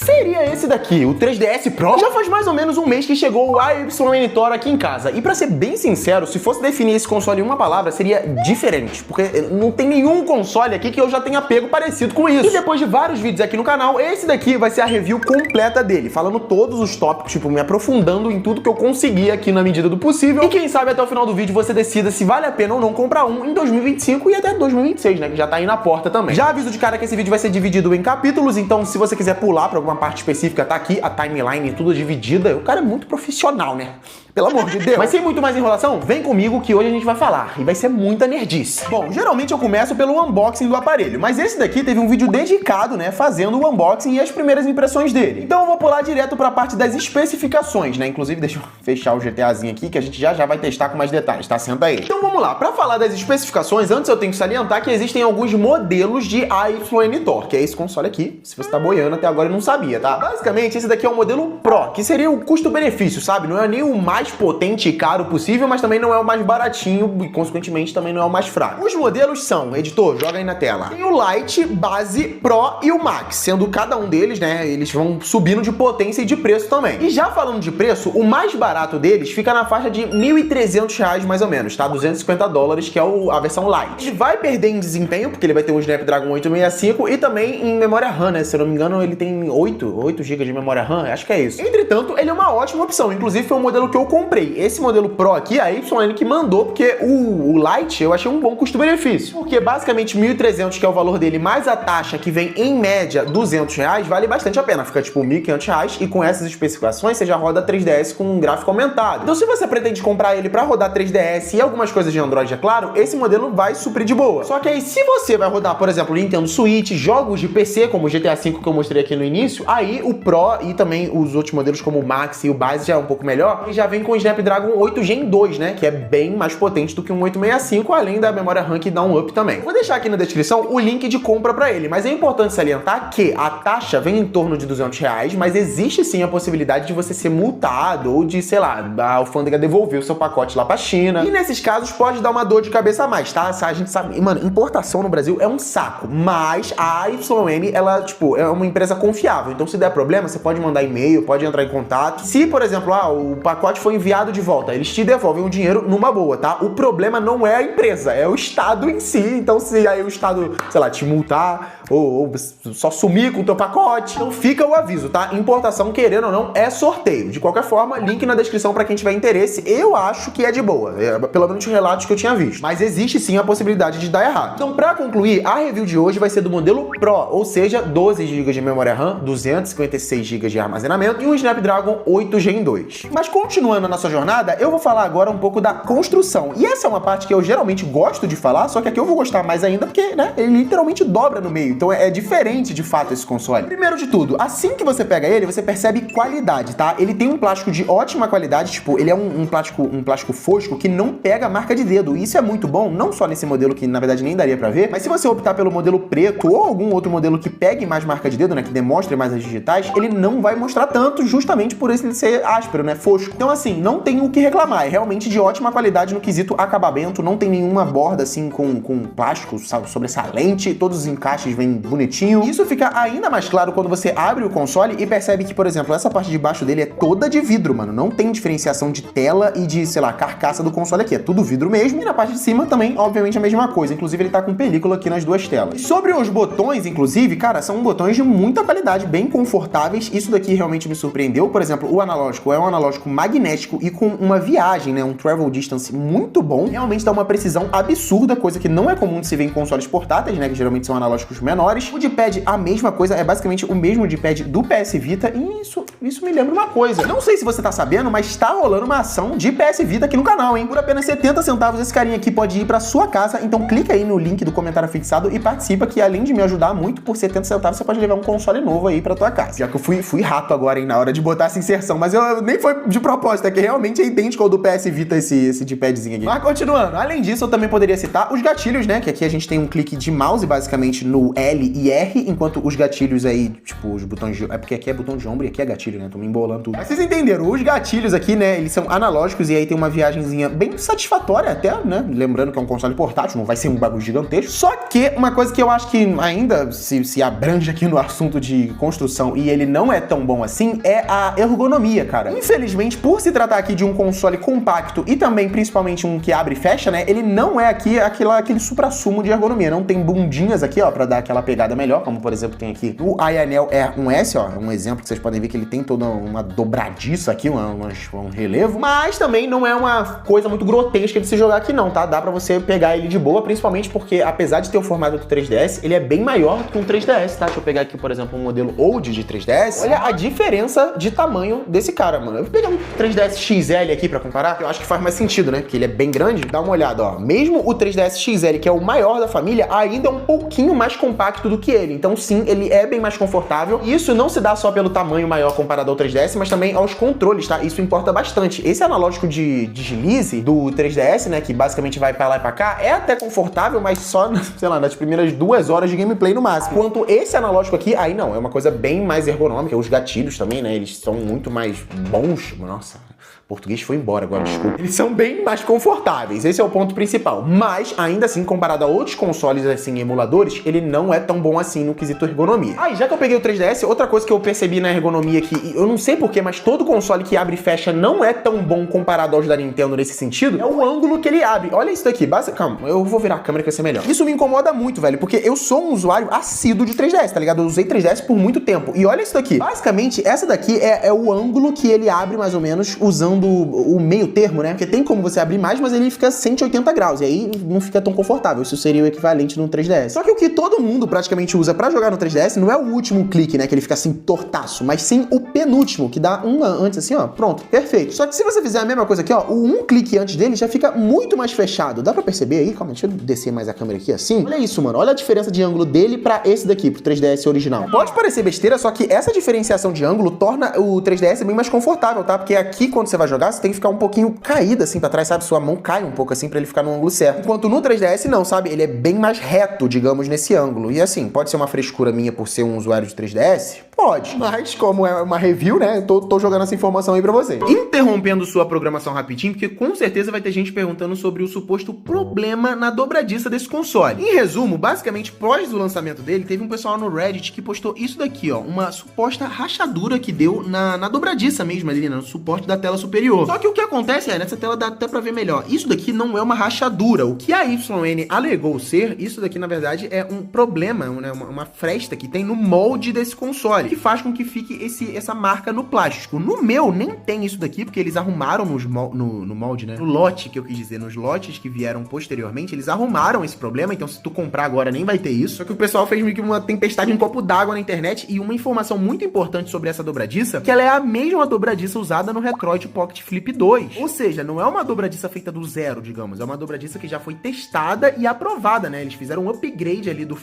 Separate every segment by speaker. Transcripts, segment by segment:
Speaker 1: seria esse daqui, o 3DS Pro. Já faz mais ou menos um mês que chegou o AY Monitor aqui em casa. E pra ser bem sincero, se fosse definir esse console em uma palavra, seria diferente. Porque não tem nenhum console aqui que eu já tenha pego parecido com isso. E depois de vários vídeos aqui no canal, esse daqui vai ser a review completa dele, falando todos os tópicos, tipo, me aprofundando em tudo que eu consegui aqui na medida do possível. E quem sabe até o final do vídeo você decida se vale a pena ou não comprar um em 2025 e até 2026, né? Que já tá aí na porta também. Já aviso de cara que esse vídeo vai ser dividido em capítulos, então se você quiser pular pra alguma parte específica, tá aqui a timeline tudo dividida. O cara é muito profissional, né? Pelo amor de Deus. Mas sem muito mais enrolação, vem comigo que hoje a gente vai falar. E vai ser muita nerdice. Bom, geralmente eu começo pelo unboxing do aparelho, mas esse daqui teve um vídeo dedicado, né, fazendo o unboxing e as primeiras impressões dele. Então eu vou pular direto pra parte das especificações, né? Inclusive, deixa eu fechar o GTAzinho aqui, que a gente já vai testar com mais detalhes, tá? Senta aí. Então vamos lá. Pra falar das especificações, antes eu tenho que salientar que existem alguns modelos de AY Monitor, que é esse console aqui, se você tá boiando até agora e não sabia, tá? Basicamente, esse daqui é o modelo Pro, que seria o custo-benefício, sabe? Não é nem o mais potente e caro possível, mas também não é o mais baratinho e, consequentemente, também não é o mais fraco. Os modelos são, editor, joga aí na tela. Tem o Lite, Base, Pro e o Max, sendo cada um deles, né, eles vão subindo de potência e de preço também. E já falando de preço, o mais barato deles fica na faixa de R$ 1.300 mais ou menos, tá? $250, que é a versão Lite. Ele vai perder em desempenho, porque ele vai ter um Snapdragon 865 e também em memória RAM, né? Se eu não me engano, ele tem 8 GB de memória RAM, acho que é isso. Entretanto, ele é uma ótima opção, inclusive foi o modelo que eu comprei. Esse modelo Pro aqui, a YN que mandou, porque o Lite eu achei um bom custo-benefício. Porque basicamente 1.300, que é o valor dele, mais a taxa que vem em média R$200, vale bastante a pena. Fica tipo R$1.500 e com essas especificações você já roda 3DS com um gráfico aumentado. Então se você pretende comprar ele pra rodar 3DS e algumas coisas de Android, é claro, esse modelo vai suprir de boa. Só que aí se você vai rodar, por exemplo, Nintendo Switch, jogos de PC, como o GTA V que eu mostrei aqui no início, aí o Pro e também os outros modelos como o Max e o Base já é um pouco melhor, e já vem com o Snapdragon 8 Gen 2, né, que é bem mais potente do que um 865, além da memória RAM que dá um up também. Vou deixar aqui na descrição o link de compra pra ele, mas é importante salientar que a taxa vem em torno de R$200, mas existe sim a possibilidade de você ser multado ou de, sei lá, a alfândega devolver o seu pacote lá pra China. E nesses casos pode dar uma dor de cabeça a mais, tá? A gente sabe, mano, importação no Brasil é um saco, mas a YN, ela, tipo, é uma empresa confiável, então se der problema, você pode mandar e-mail, pode entrar em contato. Se, por exemplo, o pacote foi enviado de volta, eles te devolvem o dinheiro numa boa, tá? O problema não é a empresa, é o Estado em si. Então se aí o Estado, sei lá, te multar ou só sumir com o teu pacote, então fica o aviso, tá? Importação, querendo ou não, é sorteio. De qualquer forma, link na descrição pra quem tiver interesse. Eu acho que é de boa, pelo menos os relatos que eu tinha visto. Mas existe sim a possibilidade de dar errado. Então, pra concluir, a review de hoje vai ser do modelo Pro, ou seja, 12 GB de memória RAM, 256 GB de armazenamento e um Snapdragon 8 Gen 2. Mas continuando a nossa jornada, eu vou falar agora um pouco da construção. E essa é uma parte que eu geralmente gosto de falar, só que aqui eu vou gostar mais ainda porque, né, ele literalmente dobra no meio. Então é diferente de fato esse console. Primeiro de tudo, assim que você pega ele, você percebe qualidade, tá? Ele tem um plástico de ótima qualidade, tipo, ele é um plástico fosco que não pega marca de dedo. E isso é muito bom, não só nesse modelo que na verdade nem daria pra ver, mas se você optar pelo modelo preto ou algum outro modelo que pegue mais marca de dedo, né, que demonstre mais as digitais, ele não vai mostrar tanto justamente por ele ser áspero, né, fosco. Então assim, não tem o que reclamar, é realmente de ótima qualidade no quesito acabamento, não tem nenhuma borda assim com plástico sobressalente, todos os encaixes vêm bonitinho. Isso fica ainda mais claro quando você abre o console e percebe que, por exemplo, essa parte de baixo dele é toda de vidro, mano, não tem diferenciação de tela e de, sei lá, carcaça do console aqui, é tudo vidro mesmo, e na parte de cima também, obviamente, a mesma coisa, inclusive ele tá com película aqui nas duas telas. E sobre os botões, inclusive, cara, são botões de muita qualidade, bem confortáveis, isso daqui realmente me surpreendeu. Por exemplo, o analógico é um analógico magnético e com uma viagem, né, um travel distance muito bom, realmente dá uma precisão absurda, coisa que não é comum de se ver em consoles portáteis, né, que geralmente são analógicos menores. O D-pad, a mesma coisa, é basicamente o mesmo D-pad do PS Vita, e isso me lembra uma coisa. Não sei se você tá sabendo, mas tá rolando uma ação de PS Vita aqui no canal, hein? Por apenas 70 centavos, esse carinha aqui pode ir pra sua casa, então clica aí no link do comentário fixado e participa, que além de me ajudar muito, por 70 centavos você pode levar um console novo aí pra tua casa. Já que eu fui rato agora, hein, na hora de botar essa inserção, mas eu nem foi de propósito, é que realmente é idêntico ao do PS Vita esse D-padzinho aqui. Mas continuando, além disso, eu também poderia citar os gatilhos, né, que aqui a gente tem um clique de mouse, basicamente, no L e R, enquanto os gatilhos aí, tipo, os botões de... É porque aqui é botão de ombro e aqui é gatilho, né? Tô me embolando tudo. Mas vocês entenderam, os gatilhos aqui, né, eles são analógicos e aí tem uma viagenzinha bem satisfatória até, né? Lembrando que é um console portátil, não vai ser um bagulho gigantesco. Só que uma coisa que eu acho que ainda se abrange aqui no assunto de construção e ele não é tão bom assim, é a ergonomia, cara. Infelizmente, por se tratar aqui de um console compacto e também, principalmente, um que abre e fecha, né, ele não é aqui aquele supra-sumo de ergonomia. Não tem bundinhas aqui, ó, pra dar aquela pegada melhor, como, por exemplo, tem aqui o Ayanel R1S, ó, um exemplo que vocês podem ver que ele tem toda uma dobradiça aqui, um relevo, mas também não é uma coisa muito grotesca de se jogar aqui não, tá? Dá pra você pegar ele de boa, principalmente porque, apesar de ter o formato do 3DS, ele é bem maior do que um 3DS, tá? Deixa eu pegar aqui, por exemplo, um modelo Old de 3DS. Olha a diferença de tamanho desse cara, mano. Eu vou pegar um 3DS XL aqui pra comparar, que eu acho que faz mais sentido, né? Porque ele é bem grande. Dá uma olhada, ó. Mesmo o 3DS XL, que é o maior da família, ainda é um pouquinho mais compacto do que ele. Então, sim, ele é bem mais confortável. E isso não se dá só pelo tamanho maior comparado ao 3DS, mas também aos controles, tá? Isso importa bastante. Esse analógico de deslize do 3DS, né, que basicamente vai pra lá e pra cá, é até confortável, mas só, sei lá, nas primeiras 2 horas de gameplay no máximo. Enquanto esse analógico aqui, aí não, é uma coisa bem mais ergonômica. Os gatilhos também, né, eles são muito mais bons. Nossa, português foi embora agora, desculpa. Eles são bem mais confortáveis, esse é o ponto principal. Mas, ainda assim, comparado a outros consoles, assim, emuladores, ele não é tão bom assim no quesito ergonomia. Aí, já que eu peguei o 3DS, outra coisa que eu percebi na ergonomia que eu não sei porquê, mas todo console que abre e fecha não é tão bom comparado aos da Nintendo nesse sentido, é o ângulo que ele abre. Olha isso daqui, calma, eu vou virar a câmera que vai ser melhor. Isso me incomoda muito, velho, porque eu sou um usuário assíduo de 3DS, tá ligado? Eu usei 3DS por muito tempo. E olha isso daqui. Basicamente, essa daqui é o ângulo que ele abre, mais ou menos, usando o meio termo, né? Porque tem como você abrir mais, mas ele fica 180 graus. E aí não fica tão confortável. Isso seria o equivalente no 3DS. Só que o que todo mundo praticamente usa pra jogar no 3DS não é o último clique, né? Que ele fica assim, tortaço. Mas sim o penúltimo, que dá um antes assim, ó. Pronto, perfeito. Só que se você fizer a mesma coisa aqui, ó, o um clique antes dele já fica muito mais fechado. Dá pra perceber aí? Calma, deixa eu descer mais a câmera aqui assim. Olha isso, mano. Olha a diferença de ângulo dele pra esse daqui, pro 3DS original. Pode parecer besteira, só que essa diferenciação de ângulo torna o 3DS bem mais confortável, tá? Porque aqui, quando você vai jogar, você tem que ficar um pouquinho caída assim pra trás, sabe? Sua mão cai um pouco assim pra ele ficar no ângulo certo. Enquanto no 3DS não, sabe? Ele é bem mais reto, digamos, nesse ângulo. E assim, pode ser uma frescura minha por ser um usuário de 3DS? Pode. Mas como é uma review, né? Tô jogando essa informação aí pra vocês. Interrompendo sua programação rapidinho, porque com certeza vai ter gente perguntando sobre o suposto problema na dobradiça desse console. Em resumo, basicamente, pós o lançamento dele, teve um pessoal no Reddit que postou isso daqui, ó. Uma suposta rachadura que deu na dobradiça mesmo ali, né? No suporte da tela superior. Só que o que acontece nessa tela dá até pra ver melhor. Isso daqui não é uma rachadura. O que a YN alegou ser, isso daqui na verdade é um problema, né? Uma fresta que tem no molde desse console, que faz com que fique essa marca no plástico. No meu, nem tem isso daqui, porque eles arrumaram no molde, né? No lote, que eu quis dizer, nos lotes que vieram posteriormente, eles arrumaram esse problema, então se tu comprar agora nem vai ter isso. Só que o pessoal fez meio que uma tempestade em copo d'água na internet, e uma informação muito importante sobre essa dobradiça, que ela é a mesma dobradiça usada no Retroid Pocket Flip 2. Ou seja, não é uma dobradiça feita do zero, digamos, é uma dobradiça que já foi testada e aprovada, né? Eles fizeram um upgrade ali do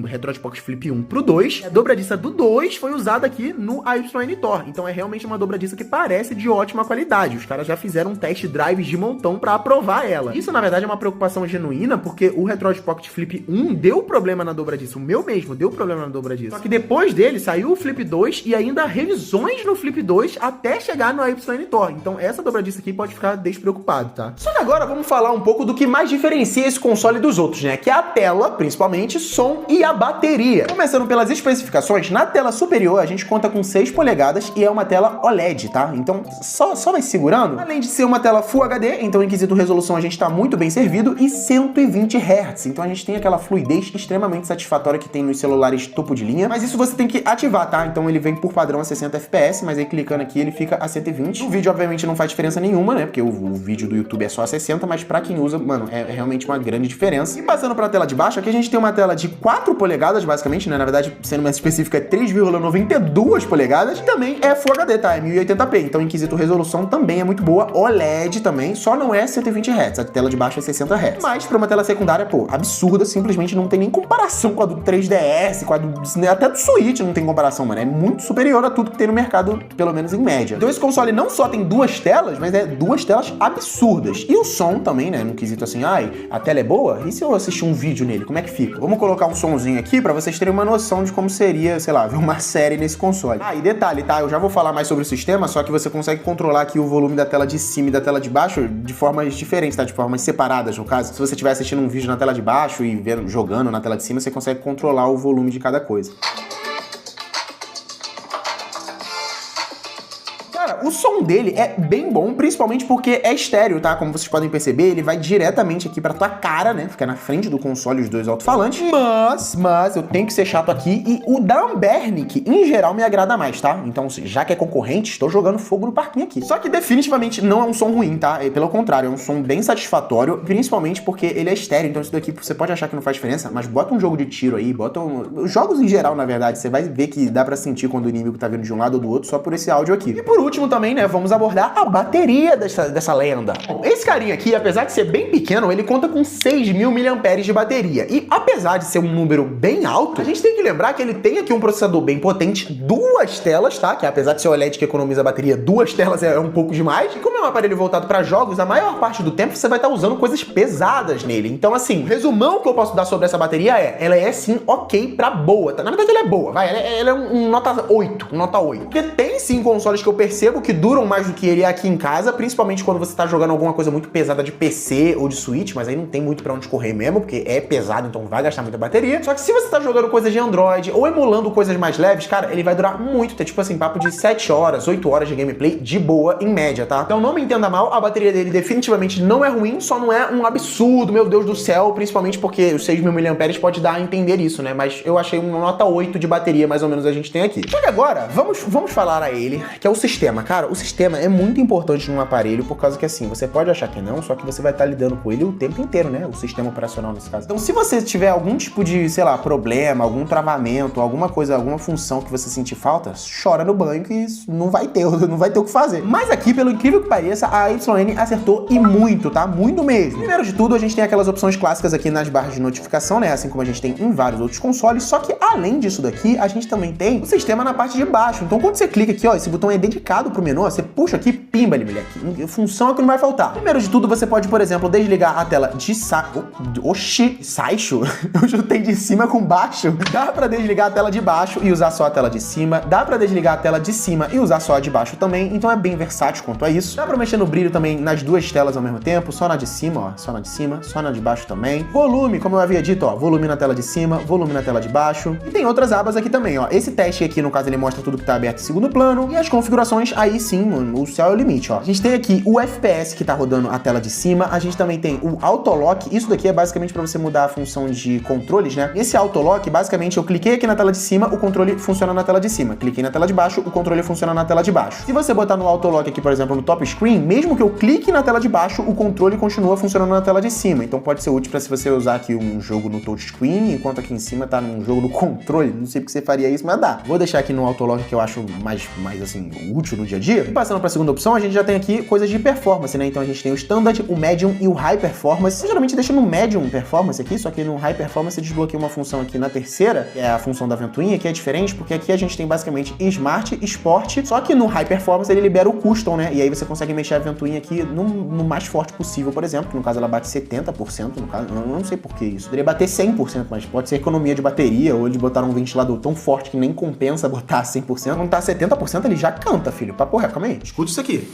Speaker 1: Retroid Pocket Flip 1 pro 2, e a dobradiça do 2 foi usada aqui no AYN Thor. Então é realmente uma dobradiça que parece de ótima qualidade. Os caras já fizeram um test drive de montão pra aprovar ela. Isso, na verdade, é uma preocupação genuína, porque o Retroid Pocket Flip 1 deu problema na dobradiça. O meu mesmo deu problema na dobradiça. Só que depois dele saiu o Flip 2 e ainda revisões no Flip 2 até chegar no AYN Thor. Então essa dobradiça aqui pode ficar despreocupado, tá? Só que agora vamos falar um pouco do que mais diferencia esse console dos outros, né? Que é a tela, principalmente, som e a bateria. Começando pelas especificações, na tela superior a gente conta com 6 polegadas e é uma tela OLED, tá? Então só vai se segurando. Além de ser uma tela Full HD, então em quesito resolução a gente tá muito bem servido, e 120 Hz. Então a gente tem aquela fluidez extremamente satisfatória que tem nos celulares topo de linha, mas isso você tem que ativar, tá? Então ele vem por padrão a 60 FPS, mas aí clicando aqui ele fica a 120. O vídeo obviamente não faz diferença nenhuma, né? Porque o vídeo do YouTube é só a 60, mas pra quem usa, mano, é realmente uma grande diferença. E passando pra tela de baixo, aqui a gente tem uma tela de 4 polegadas, basicamente, né? Na verdade, sendo mais específica, é 3,5 92 polegadas e também é Full HD, tá? É 1080p, então em quesito resolução também é muito boa. OLED também, só não é 120 Hz, a tela de baixo é 60 Hz. Mas pra uma tela secundária, pô, absurda, simplesmente não tem nem comparação com a do 3DS, com a do... até do Switch não tem comparação, mano. É muito superior a tudo que tem no mercado, pelo menos em média. Então esse console não só tem duas telas, mas é duas telas absurdas. E o som também, né, no quesito assim, ai, a tela é boa? E se eu assistir um vídeo nele, como é que fica? Vamos colocar um somzinho aqui pra vocês terem uma noção de como seria, sei lá, ver uma série nesse console. Ah, e detalhe, tá? Eu já vou falar mais sobre o sistema, só que você consegue controlar aqui o volume da tela de cima e da tela de baixo de formas diferentes, tá? De formas separadas, no caso. Se você estiver assistindo um vídeo na tela de baixo e vendo, jogando na tela de cima, você consegue controlar o volume de cada coisa. Cara, o som dele é bem bom, principalmente porque é estéreo, tá? Como vocês podem perceber, ele vai diretamente aqui pra tua cara, né? Fica na frente do console os dois alto-falantes. Mas eu tenho que ser chato aqui e o da Anbernic, em geral, me agrada mais, tá? Então, já que é concorrente, estou jogando fogo no parquinho aqui. Só que definitivamente não é um som ruim, tá? Pelo contrário, é um som bem satisfatório, principalmente porque ele é estéreo, então isso daqui você pode achar que não faz diferença, mas bota um jogo de tiro aí, jogos em geral, na verdade, você vai ver que dá pra sentir quando o inimigo tá vindo de um lado ou do outro só por esse áudio aqui. E por último também, né, vamos abordar a bateria dessa lenda. Bom, esse carinha aqui, apesar de ser bem pequeno, ele conta com 6.000 mAh de bateria. E apesar de ser um número bem alto, a gente tem que lembrar que ele tem aqui um processador bem potente, duas telas, tá? Que apesar de ser OLED que economiza bateria, duas telas é um pouco demais. E como é um aparelho voltado para jogos, a maior parte do tempo você vai estar usando coisas pesadas nele. Então, assim, o resumão que eu posso dar sobre essa bateria é, ela é sim ok pra boa, tá? Na verdade, ela é boa, vai, ela é um nota 8, um nota 8. Porque tem sim consoles que eu percebo que duram mais do que ele aqui em casa, principalmente quando você tá jogando alguma coisa muito pesada de PC ou de Switch, mas aí não tem muito pra onde correr mesmo, porque é pesado, então vai gastar muita bateria. Só que se você tá jogando coisas de Android ou emulando coisas mais leves, cara, ele vai durar muito, tipo assim, papo de 7 horas, 8 horas de gameplay de boa, em média, tá? Então não me entenda mal, a bateria dele definitivamente não é ruim, só não é um absurdo, meu Deus do céu, principalmente porque os 6.000 mAh pode dar a entender isso, né? Mas eu achei uma nota 8 de bateria, mais ou menos, a gente tem aqui. Só que agora, vamos falar a ele, que é o sistema. Cara, o sistema é muito importante num aparelho, por causa que assim, você pode achar que não, só que você vai estar lidando com ele o tempo inteiro, né? O sistema operacional nesse caso. Então, se você tiver algum tipo de, sei lá, problema, algum travamento, alguma coisa, alguma função que você sentir falta, chora no banho que não vai ter o que fazer. Mas aqui, pelo incrível que pareça, a YN acertou e muito, tá? Muito mesmo. Primeiro de tudo, a gente tem aquelas opções clássicas aqui nas barras de notificação, né? Assim como a gente tem em vários outros consoles, só que além disso daqui, a gente também tem o sistema na parte de baixo. Então, quando você clica aqui, ó, esse botão é dedicado pro menu, ó, você puxa aqui, pimba ali, moleque. Função é que não vai faltar. Primeiro de tudo, você pode, por exemplo, desligar a tela de Saixo? Eu chutei de cima com baixo. Dá pra desligar a tela de baixo e usar só a tela de cima. Dá pra desligar a tela de cima e usar só a de baixo também. Então é bem versátil quanto a isso. Dá pra mexer no brilho também nas duas telas ao mesmo tempo. Só na de cima, ó. Só na de cima. Só na de baixo também. Volume, como eu havia dito, ó. Volume na tela de cima. Volume na tela de baixo. E tem outras abas aqui também, ó. Esse teste aqui, no caso, ele mostra tudo que tá aberto em segundo plano. E as configurações, aí sim, mano, o céu é o limite, ó. A gente tem aqui o FPS que tá rodando a tela de cima. A gente também tem o Autolock. Isso daqui é basicamente pra você mudar a função de controles, né? Esse Autolock, basicamente, eu cliquei aqui na tela de cima, o controle funciona na tela de cima. Cliquei na tela de baixo, o controle funciona na tela de baixo. Se você botar no Autolock aqui, por exemplo, no top screen, mesmo que eu clique na tela de baixo, o controle continua funcionando na tela de cima. Então pode ser útil pra se você usar aqui um jogo no touchscreen, enquanto aqui em cima tá num jogo no controle. Não sei porque você faria isso, mas dá. Vou deixar aqui no Autolock que eu acho mais assim, útil no dia a dia. E passando pra segunda opção, a gente já tem aqui coisas de performance, né? Então a gente tem o Standard, o Medium e o High Performance. Eu geralmente deixo no Medium Performance aqui, só que no High Performance eu desbloqueei uma função aqui na terceira, que é a função da ventoinha, que é diferente, porque aqui a gente tem basicamente Smart, Sport, só que no High Performance ele libera o Custom, né? E aí você consegue mexer a ventoinha aqui no mais forte possível, por exemplo, que no caso ela bate 70%, no caso, eu não sei por que isso. Poderia bater 100%, mas pode ser economia de bateria, ou eles botaram um ventilador tão forte que nem compensa botar 100%. Quando tá 70%, ele já canta, filho. Papo reto, calma aí. Escute isso aqui.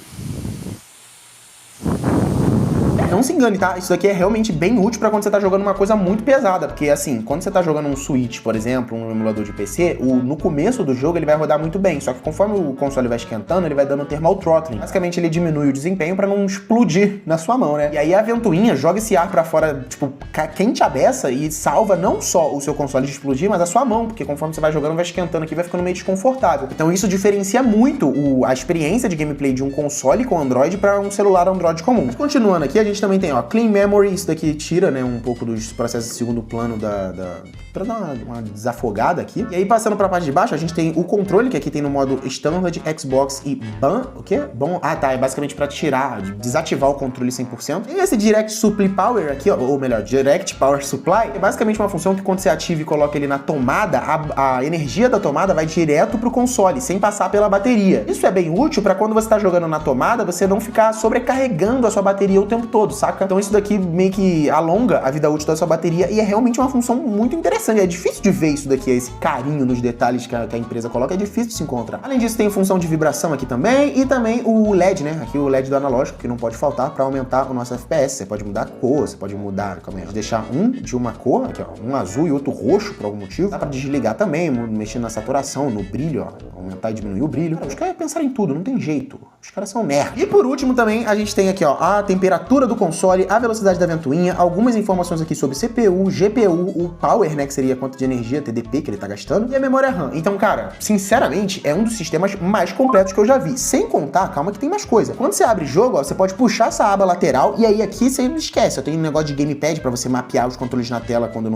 Speaker 1: Não se engane, tá? Isso daqui é realmente bem útil pra quando você tá jogando uma coisa muito pesada, porque assim, quando você tá jogando um Switch, por exemplo, um emulador de PC, no começo do jogo ele vai rodar muito bem, só que conforme o console vai esquentando, ele vai dando thermal throttling. Basicamente ele diminui o desempenho pra não explodir na sua mão, né? E aí a ventoinha joga esse ar pra fora, tipo, quente a beça e salva não só o seu console de explodir, mas a sua mão, porque conforme você vai jogando, vai esquentando aqui, vai ficando meio desconfortável. Então isso diferencia muito a experiência de gameplay de um console com Android pra um celular Android comum. Mas continuando aqui, a gente também também tem, ó, Clean Memory, isso daqui tira, né, um pouco dos processos de segundo plano pra dar uma desafogada aqui. E aí, passando pra parte de baixo, a gente tem o controle, que aqui tem no modo Standard, Xbox e BAN, o quê? Bom, é basicamente pra tirar, desativar o controle 100%. E esse Direct Supply Power aqui, ó, ou melhor, Direct Power Supply, é basicamente uma função que quando você ativa e coloca ele na tomada, a energia da tomada vai direto pro console, sem passar pela bateria. Isso é bem útil pra quando você tá jogando na tomada, você não ficar sobrecarregando a sua bateria o tempo todo, saca? Então isso daqui meio que alonga a vida útil da sua bateria e é realmente uma função muito interessante. É difícil de ver isso daqui, esse carinho nos detalhes que a empresa coloca, é difícil de se encontrar. Além disso, tem função de vibração aqui também e também o LED, né? Aqui o LED do analógico, que não pode faltar pra aumentar o nosso FPS. Você pode mudar a cor, você pode mudar, deixar um de uma cor, aqui ó, um azul e outro roxo por algum motivo. Dá pra desligar também, mexer na saturação, no brilho, ó, aumentar e diminuir o brilho. Cara, os caras pensaram em tudo, não tem jeito. Os caras são nerds. E por último também, a gente tem aqui, ó, a temperatura do console, a velocidade da ventoinha, algumas informações aqui sobre CPU, GPU, o Power, né, que seria quanto de energia, TDP, que ele tá gastando, e a memória RAM. Então, cara, sinceramente, é um dos sistemas mais completos que eu já vi. Sem contar, calma que tem mais coisa. Quando você abre jogo, ó, você pode puxar essa aba lateral e aí aqui você esquece. Eu tenho um negócio de gamepad pra você mapear os controles na tela quando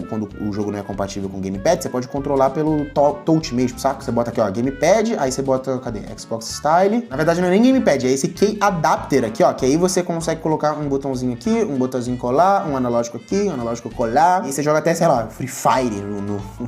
Speaker 1: quando o jogo não é compatível com gamepad. Você pode controlar pelo touch mesmo, saca? Você bota aqui, ó, gamepad, aí você bota, cadê? Xbox Style. Na verdade, não é nem gamepad, é esse key adapter aqui, ó, que aí você consegue colocar um botãozinho aqui, um botãozinho colar, um analógico aqui, um analógico colar, e você joga até, sei lá, Free Fire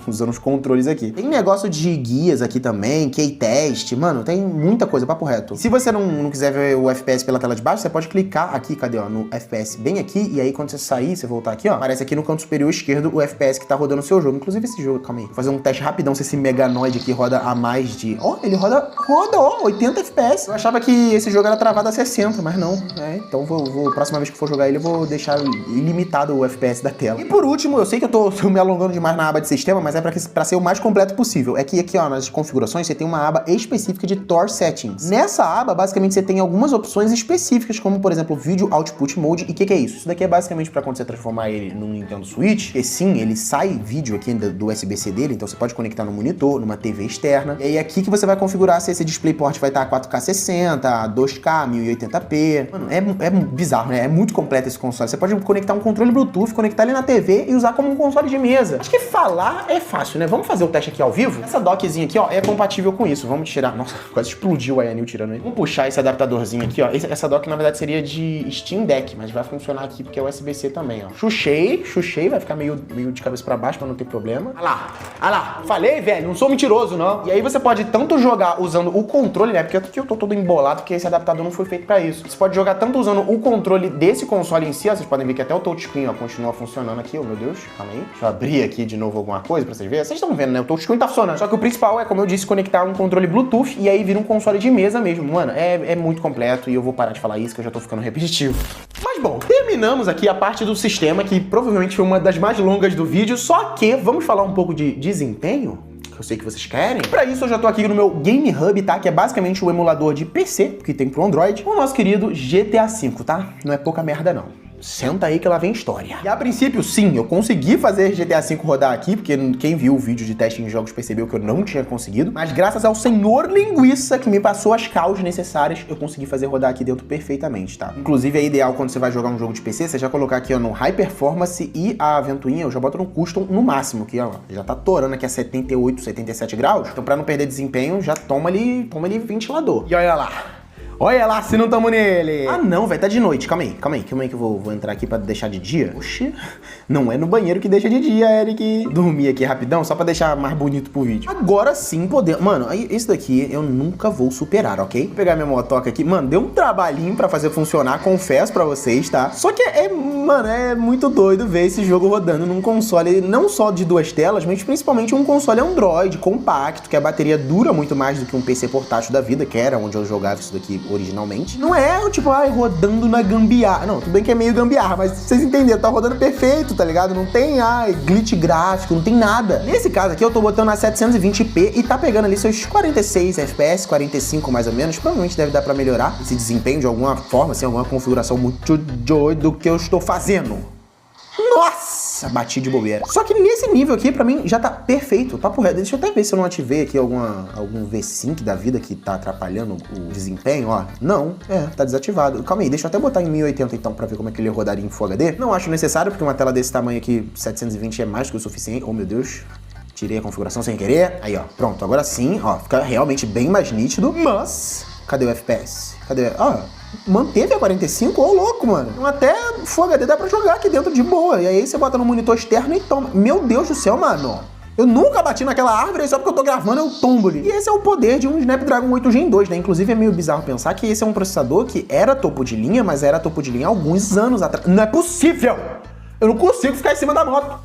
Speaker 1: usando os controles aqui. Tem negócio de guias aqui também, key test, mano, tem muita coisa, papo reto. Se você não quiser ver o FPS pela tela de baixo, você pode clicar aqui, cadê, ó, no FPS bem aqui, e aí quando você sair, você voltar aqui, ó, aparece aqui no canto superior esquerdo o FPS que tá rodando o seu jogo. Inclusive esse jogo, calma aí, vou fazer um teste rapidão se esse Meganoid aqui roda a mais de... Ó, ele roda, ó, 80 FPS. Eu achava que esse jogo era travado a 60, mas não, né? Então próxima vez que for jogar ele, eu vou deixar ilimitado o FPS da tela. E por último, eu sei que eu tô me alongando demais na aba de sistema, mas é pra ser o mais completo possível. É que aqui, ó, nas configurações, você tem uma aba específica de Tor Settings. Nessa aba, basicamente, você tem algumas opções específicas, como, por exemplo, Video Output Mode. E o que é isso? Isso daqui é basicamente pra quando você transformar ele no Nintendo Switch, porque sim, ele sai vídeo aqui do USB-C dele, então você pode conectar no monitor, numa TV externa. E aí aqui que você vai configurar se esse DisplayPort vai estar 4K 60, 2K, 1080p. Mano, é bizarro, né? É muito completo esse console. Você pode conectar um controle Bluetooth, conectar ele na TV e usar como um console de mesa. Acho que falar é fácil, né? Vamos fazer o teste aqui ao vivo? Essa dockzinha aqui, ó, é compatível com isso. Vamos tirar... Nossa, quase explodiu a Yanil tirando aí. Vamos puxar esse adaptadorzinho aqui, ó. Essa dock, na verdade, seria de Steam Deck, mas vai funcionar aqui porque é USB-C também, ó. Chuchei, vai ficar meio de cabeça pra baixo pra não ter problema. Olha lá. Falei, velho, não sou mentiroso, não. E aí você pode tanto jogar usando o controle, né? Porque aqui eu tô todo embolado porque esse adaptador não foi feito pra isso. Você pode jogar tanto usando o controle desse console em si, ó. Vocês podem ver que até o touchscreen, ó, continua funcionando aqui. Oh, meu Deus, calma aí. Deixa eu abrir aqui de novo alguma coisa pra vocês verem. Vocês estão vendo, né? O touchscreen tá funcionando. Só que o principal é, como eu disse, conectar um controle Bluetooth e aí vira um console de mesa mesmo. Mano, é muito completo e eu vou parar de falar isso que eu já tô ficando repetitivo. Mas bom, terminamos aqui a parte do sistema, que provavelmente foi uma das mais longas do vídeo, só que vamos falar um pouco de desempenho? Eu sei que vocês querem. Pra isso eu já tô aqui no meu Game Hub, tá? Que é basicamente o emulador de PC que tem pro Android, o nosso querido GTA V, tá? Não é pouca merda não. Senta aí que lá vem história. E a princípio, sim, eu consegui fazer GTA V rodar aqui, porque quem viu o vídeo de teste em jogos percebeu que eu não tinha conseguido, mas graças ao senhor linguiça que me passou as causas necessárias, eu consegui fazer rodar aqui dentro perfeitamente, tá? Inclusive é ideal quando você vai jogar um jogo de PC, você já colocar aqui, ó, no High Performance e a ventoinha eu já boto no Custom no máximo, que ó, já tá torando aqui a 78, 77 graus, então pra não perder desempenho, já toma ali ventilador. E olha lá. Olha lá se não tamo nele. Ah não, velho, tá de noite. Calma aí que eu vou entrar aqui pra deixar de dia. Oxi, não é no banheiro que deixa de dia, Eric. Dormir aqui rapidão, só pra deixar mais bonito pro vídeo. Agora sim podemos... Mano, esse daqui eu nunca vou superar, ok? Vou pegar minha motoca aqui. Mano, deu um trabalhinho pra fazer funcionar, confesso pra vocês, tá? Só que mano, é muito doido ver esse jogo rodando num console não só de 2 telas, mas principalmente um console Android, compacto, que a bateria dura muito mais do que um PC portátil da vida, que era onde eu jogava isso daqui originalmente. Não é tipo, rodando na gambiarra. Não, tudo bem que é meio gambiarra, mas vocês entenderam, tá rodando perfeito, tá ligado? Não tem, glitch gráfico, não tem nada. Nesse caso aqui eu tô botando a 720p e tá pegando ali seus 46 FPS, 45 mais ou menos. Provavelmente deve dar pra melhorar esse desempenho de alguma forma, assim, alguma configuração muito doido que eu estou fazendo. Nossa! Nossa, bati de bobeira. Só que nesse nível aqui, pra mim, já tá perfeito. Papo reto. Deixa eu até ver se eu não ativei aqui algum V-Sync da vida que tá atrapalhando o desempenho, ó. Não, tá desativado. Calma aí, deixa eu até botar em 1080 então pra ver como é que ele rodaria em Full HD. Não acho necessário, porque uma tela desse tamanho aqui, 720, é mais que o suficiente. Oh, meu Deus. Tirei a configuração sem querer. Aí, ó. Pronto, agora sim, ó. Fica realmente bem mais nítido. Mas, cadê o FPS? Cadê? Ó, manteve a 45? Ô, louco, mano. Então, até Full HD dá pra jogar aqui dentro de boa. E aí você bota no monitor externo e toma. Meu Deus do céu, mano. Eu nunca bati naquela árvore, só porque eu tô gravando eu tombo ali. E esse é o poder de um Snapdragon 8 Gen 2, né? Inclusive é meio bizarro pensar que esse é um processador que era topo de linha, mas era topo de linha há alguns anos atrás. Não é possível! Eu não consigo ficar em cima da moto.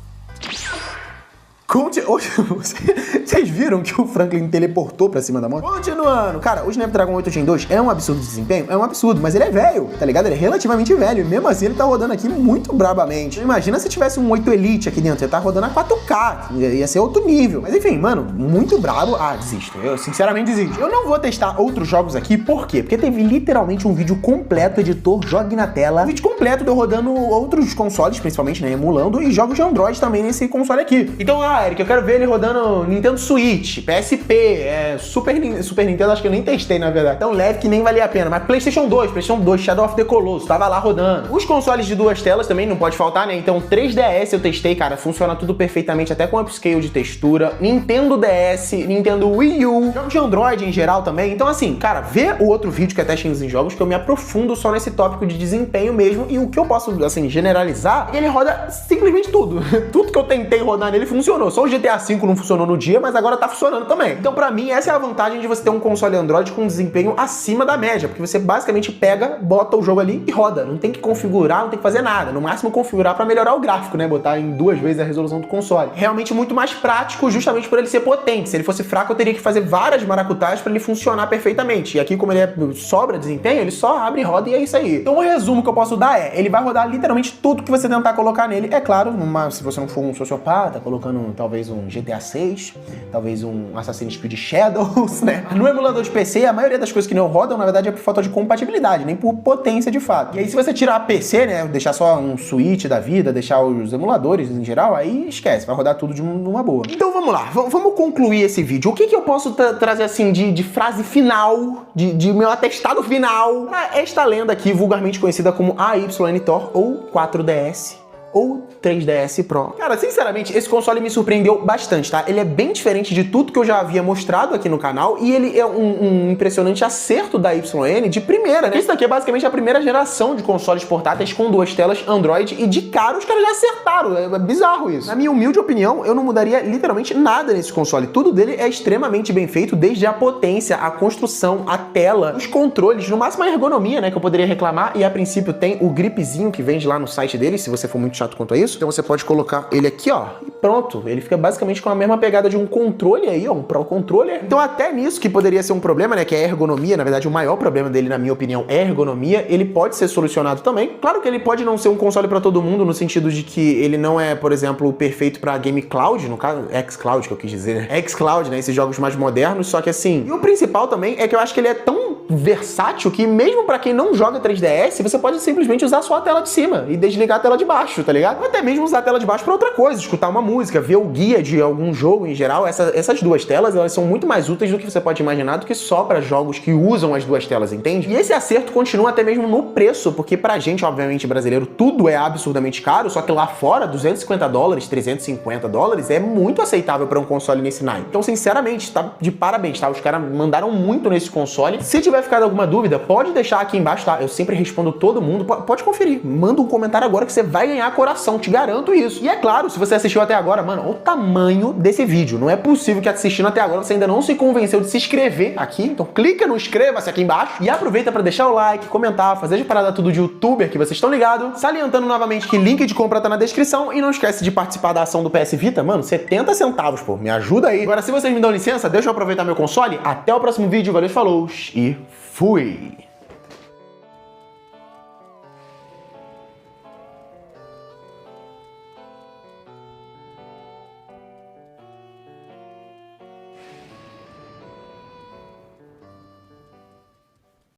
Speaker 1: Vocês viram que o Franklin teleportou pra cima da moto? Continuando, cara, o Snapdragon 8 Gen 2 é um absurdo de desempenho? É um absurdo, mas ele é velho, tá ligado? Ele é relativamente velho, e mesmo assim ele tá rodando aqui muito brabamente. Imagina se tivesse um 8 Elite aqui dentro, ele tá rodando a 4K, ia ser outro nível. Mas enfim, mano, muito brabo. Ah, desisto, eu sinceramente desisto. Eu não vou testar outros jogos aqui, por quê? Porque teve literalmente um vídeo completo, editor, jogue na tela, um vídeo completo de eu rodando outros consoles, principalmente, né, emulando, e jogos de Android também nesse console aqui. Então, Eric, eu quero ver ele rodando Nintendo Switch, PSP, Super Nintendo, acho que eu nem testei, na verdade. Então leve que nem valia a pena. Mas PlayStation 2, Shadow of the Colossus, tava lá rodando. Os consoles de duas telas também não pode faltar, né? Então 3DS eu testei, cara, funciona tudo perfeitamente, até com upscale de textura. Nintendo DS, Nintendo Wii U, jogos de Android em geral também. Então assim, cara, vê o outro vídeo que é testings em jogos, que eu me aprofundo só nesse tópico de desempenho mesmo, e o que eu posso, assim, generalizar, ele roda simplesmente tudo. Tudo que eu tentei rodar nele funcionou. Só o GTA V não funcionou no dia, mas agora tá funcionando também. Então, pra mim, essa é a vantagem de você ter um console Android com desempenho acima da média, porque você basicamente pega, bota o jogo ali e roda. Não tem que configurar, não tem que fazer nada. No máximo, configurar pra melhorar o gráfico, né? Botar em 2 vezes a resolução do console. Realmente muito mais prático, justamente por ele ser potente. Se ele fosse fraco, eu teria que fazer várias maracutaias pra ele funcionar perfeitamente. E aqui, como ele sobra desempenho, ele só abre e roda e é isso aí. Então, o resumo que eu posso dar é, ele vai rodar literalmente tudo que você tentar colocar nele. É claro, se você não for um sociopata, colocando talvez um GTA 6, talvez um Assassin's Creed Shadows, né? No emulador de PC, a maioria das coisas que não rodam, na verdade, é por falta de compatibilidade, nem por potência de fato. E aí, se você tirar a PC, né, deixar só um Switch da vida, deixar os emuladores em geral, aí esquece, vai rodar tudo de uma boa. Então vamos lá, vamos concluir esse vídeo. O que eu posso trazer, assim, de frase final, de meu atestado final, pra esta lenda aqui, vulgarmente conhecida como AYNTOR ou 4DS ou 3DS Pro. Cara, sinceramente, esse console me surpreendeu bastante, tá? Ele é bem diferente de tudo que eu já havia mostrado aqui no canal e ele é um impressionante acerto da YN de primeira, né? Isso daqui é basicamente a primeira geração de consoles portáteis com duas telas Android e de cara os caras já acertaram. É bizarro isso. Na minha humilde opinião, eu não mudaria literalmente nada nesse console. Tudo dele é extremamente bem feito, desde a potência, a construção, a tela, os controles, no máximo a ergonomia, né, que eu poderia reclamar, e a princípio tem o gripzinho que vende lá no site dele, se você for muito chato quanto a isso. Então você pode colocar ele aqui, ó, e pronto. Ele fica basicamente com a mesma pegada de um controle aí, ó, um Pro Controller. Então até nisso, que poderia ser um problema, né, que é a ergonomia, na verdade o maior problema dele, na minha opinião, é a ergonomia, ele pode ser solucionado também. Claro que ele pode não ser um console pra todo mundo, no sentido de que ele não é, por exemplo, perfeito pra Game Cloud, no caso, xCloud que eu quis dizer, né? xCloud, né, esses jogos mais modernos, só que assim, e o principal também é que eu acho que ele é tão versátil que mesmo pra quem não joga 3DS, você pode simplesmente usar só a tela de cima e desligar a tela de baixo, tá ligado? Ou até mesmo usar a tela de baixo pra outra coisa, escutar uma música, ver o guia de algum jogo em geral. Essas duas telas, elas são muito mais úteis do que você pode imaginar, do que só pra jogos que usam as duas telas, entende? E esse acerto continua até mesmo no preço, porque pra gente, obviamente, brasileiro, tudo é absurdamente caro, só que lá fora, $250, $350 é muito aceitável pra um console nesse naipe. Então, sinceramente, tá de parabéns, tá? Os caras mandaram muito nesse console. Se tiver ficado alguma dúvida, pode deixar aqui embaixo, tá? Eu sempre respondo todo mundo. Pode conferir. Manda um comentário agora que você vai ganhar coração, te garanto isso. E é claro, se você assistiu até agora, mano, olha o tamanho desse vídeo. Não é possível que assistindo até agora você ainda não se convenceu de se inscrever aqui. Então clica no inscreva-se aqui embaixo e aproveita pra deixar o like, comentar, fazer de parada tudo de youtuber que vocês estão ligados. Salientando novamente que link de compra tá na descrição e não esquece de participar da ação do PS Vita, mano, 70 centavos, pô, me ajuda aí. Agora, se vocês me dão licença, deixa eu aproveitar meu console. Até o próximo vídeo, valeu, falou e fui!